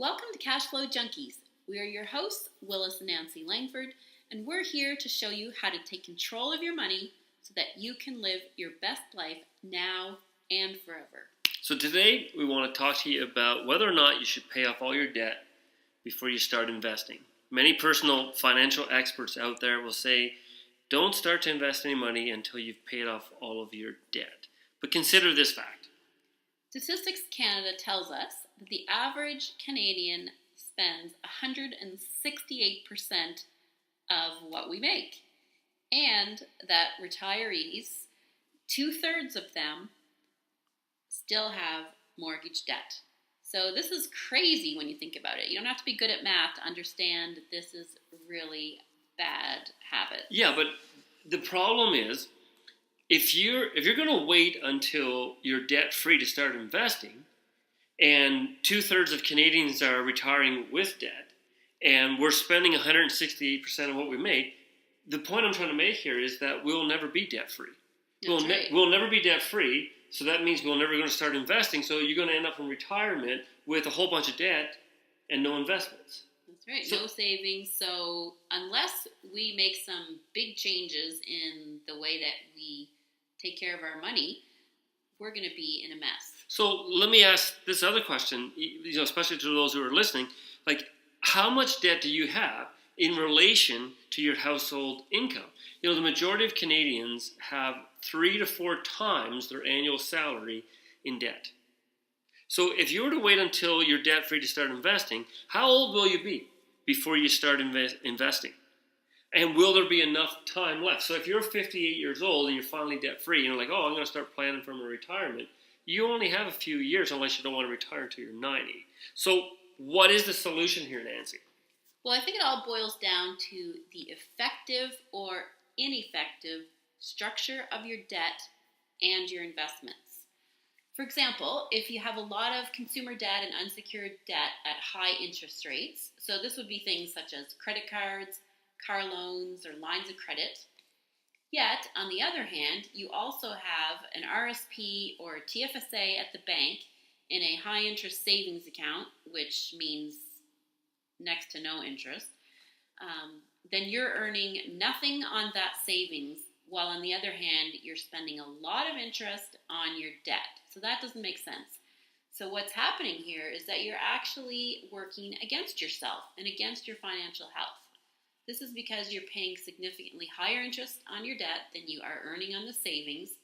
Welcome to Cash Flow Junkies. We are your hosts, Willis and Nancy Langford, and we're here to show you how to take control of your money so that you can live your best life now and forever. So today we want to talk to you about whether or not you should pay off all your debt before you start investing. Many personal financial experts out there will say, don't start to invest any money until you've paid off all of your debt. But consider this fact. Statistics Canada tells us that the average Canadian spends 168% of what we make, and that retirees, 2/3 of them, still have mortgage debt. So this is crazy when you think about it. You don't have to be good at math to understand that this is really bad habit. Yeah, but the problem is, if you're going to wait until you're debt free to start investing, and 2/3 of Canadians are retiring with debt, and we're spending 168% of what we make, the point I'm trying to make here is that we'll never be debt free. We'll never be debt free. So that means we're never going to start investing. So you're going to end up in retirement with a whole bunch of debt and no investments. That's right. No savings. So unless we make some big changes in the way that we take care of our money, we're going to be in a mess. So let me ask this other question, especially to those who are listening, like how much debt do you have in relation to your household income? The majority of Canadians have 3 to 4 times their annual salary in debt. So if you were to wait until you're debt-free to start investing, how old will you be before you start investing? And will there be enough time left? So if you're 58 years old and you're finally debt-free, and you're like, I'm going to start planning for my retirement, you only have a few years unless you don't want to retire until you're 90. So what is the solution here, Nancy? Well, I think it all boils down to the effective or ineffective structure of your debt and your investments. For example, if you have a lot of consumer debt and unsecured debt at high interest rates, so this would be things such as credit cards, car loans, or lines of credit. Yet, on the other hand, you also have an RSP or TFSA at the bank in a high interest savings account, which means next to no interest, then you're earning nothing on that savings, while on the other hand, you're spending a lot of interest on your debt. So that doesn't make sense. So what's happening here is that you're actually working against yourself and against your financial health. This is because you're paying significantly higher interest on your debt than you are earning on the savings.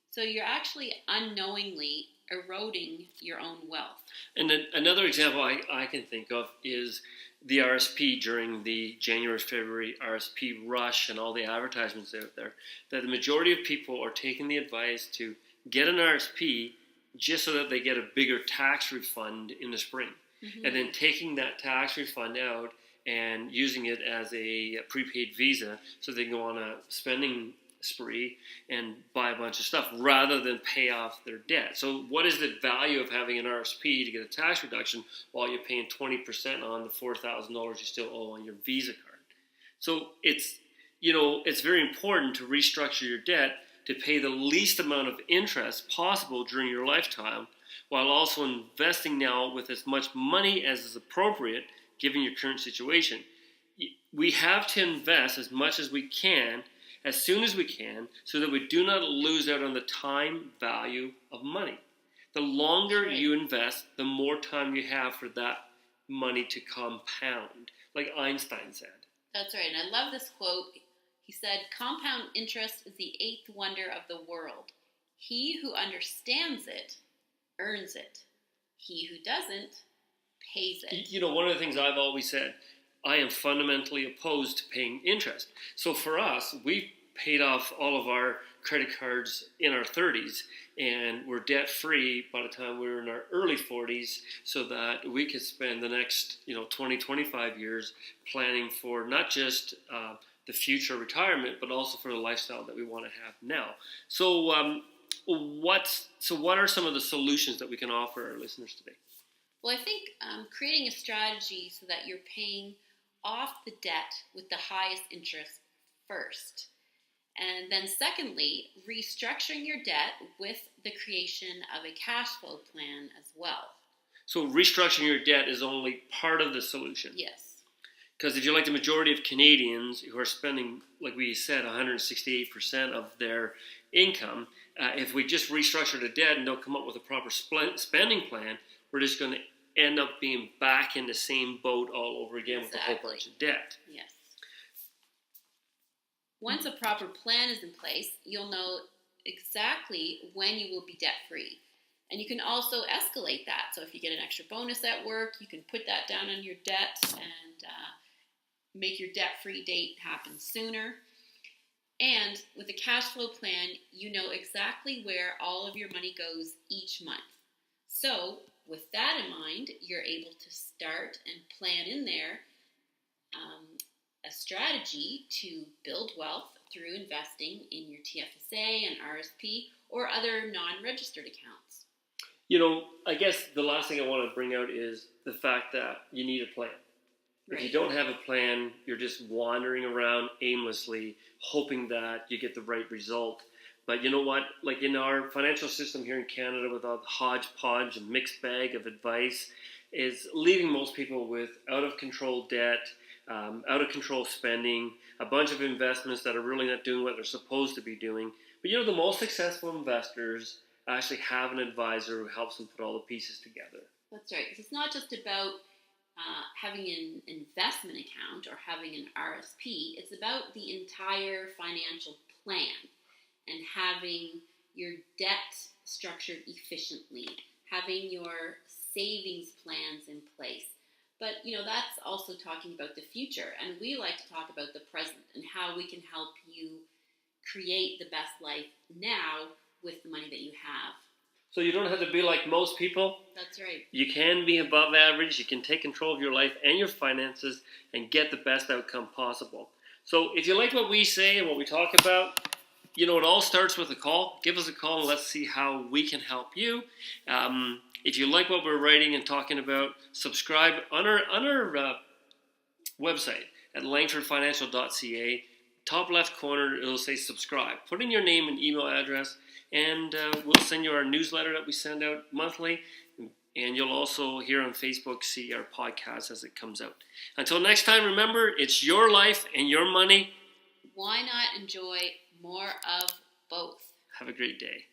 So you're actually unknowingly eroding your own wealth. And then another example I can think of is the RSP during the January-February RSP rush and all the advertisements out there, that the majority of people are taking the advice to get an RSP just so that they get a bigger tax refund in the spring. Mm-hmm. And then taking that tax refund out and using it as a prepaid visa so they can go on a spending spree and buy a bunch of stuff rather than pay off their debt. So what is the value of having an RSP to get a tax reduction while you're paying 20% on the $4,000 you still owe on your Visa card? So it's very important to restructure your debt to pay the least amount of interest possible during your lifetime, while also investing now with as much money as is appropriate given your current situation. We have to invest as much as we can as soon as we can, so that we do not lose out on the time value of money. The longer you invest, the more time you have for that money to compound, like Einstein said. That's right, and I love this quote. He said, "Compound interest is the 8th wonder of the world. He who understands it earns it. He who doesn't pays it." One of the things I've always said, I am fundamentally opposed to paying interest. So for us, we paid off all of our credit cards in our 30s, and we're debt-free by the time we were in our early 40s, so that we could spend the next 20, 25 years planning for not just the future retirement, but also for the lifestyle that we want to have now. So what are some of the solutions that we can offer our listeners today? Well, I think creating a strategy so that you're paying off the debt with the highest interest first. And then secondly, restructuring your debt with the creation of a cash flow plan as well. So restructuring your debt is only part of the solution. Yes. Because if you're like the majority of Canadians who are spending, like we said, 168% of their income, if we just restructure the debt and don't come up with a proper spending plan, we're just going to end up being back in the same boat all over again with a whole bunch of debt. Yes. Once a proper plan is in place, you'll know exactly when you will be debt-free. And you can also escalate that. So if you get an extra bonus at work, you can put that down on your debt and make your debt-free date happen sooner. And with a cash flow plan, you know exactly where all of your money goes each month. So with that in mind, you're able to start and plan in there a strategy to build wealth through investing in your TFSA and RSP or other non-registered accounts. You know, I guess the last thing I want to bring out is the fact that you need a plan. Right. If you don't have a plan, you're just wandering around aimlessly, hoping that you get the right result. But you know what? Like in our financial system here in Canada, with all the hodgepodge and mixed bag of advice, is leaving most people with out-of-control debt, out-of-control spending, a bunch of investments that are really not doing what they're supposed to be doing. But you know, the most successful investors actually have an advisor who helps them put all the pieces together. That's right. It's not just about having an investment account or having an RSP. It's about the entire financial plan and having your debt structured efficiently, having your savings plans in place. But, you know, that's also talking about the future. And we like to talk about the present and how we can help you create the best life now with the money that you have. So you don't have to be like most people. That's right. You can be above average. You can take control of your life and your finances and get the best outcome possible. So if you like what we say and what we talk about, you know, it all starts with a call. Give us a call and let's see how we can help you. If you like what we're writing and talking about, subscribe on our website at langfordfinancial.ca. Top left corner, it'll say subscribe. Put in your name and email address, and we'll send you our newsletter that we send out monthly. And you'll also, here on Facebook, see our podcast as it comes out. Until next time, remember, it's your life and your money. Why not enjoy more of both? Have a great day.